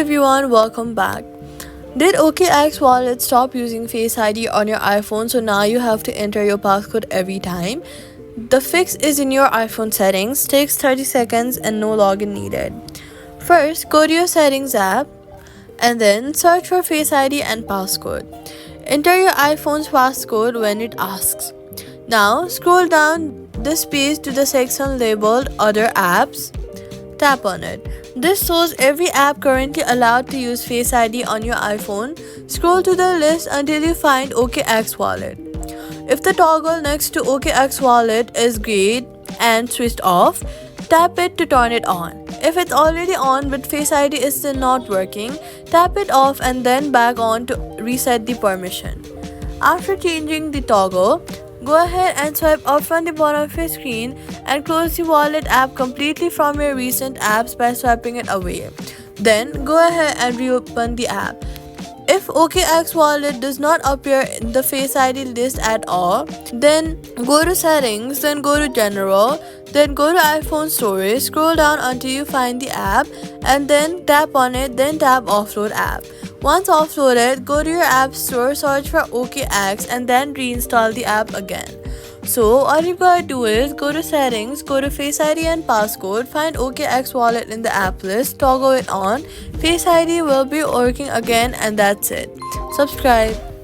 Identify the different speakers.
Speaker 1: everyone, welcome back. Did OKX Wallet stop using Face ID on your iPhone, so now you have to enter your passcode every time? The fix is in your iPhone settings, takes 30 seconds and no login needed. First, go to your settings app and then search for Face ID and Passcode. Enter your iPhone's passcode when it asks. Now, scroll down this page to the section labeled Other Apps. Tap on it. This shows every app currently allowed to use Face ID on your iPhone. Scroll to the list until you find OKX Wallet. If the toggle next to OKX Wallet is grayed and switched off, tap it to turn it on. If it's already on but Face ID is still not working, tap it off and then back on to reset the permission. After changing the toggle, go ahead and swipe up from the bottom of your screen and close the wallet app completely from your recent apps by swiping it away. Then go ahead and reopen the app. If OKX Wallet does not appear in the Face ID list at all, then go to Settings, then go to General, then go to iPhone Storage, scroll down until you find the app and then tap on it, then tap Offload app. Once offloaded, go to your app store, search for OKX and then reinstall the app again. So all you gotta do is go to Settings, go to Face ID and Passcode, find OKX Wallet in the app list, toggle it on, Face ID will be working again and that's it. Subscribe.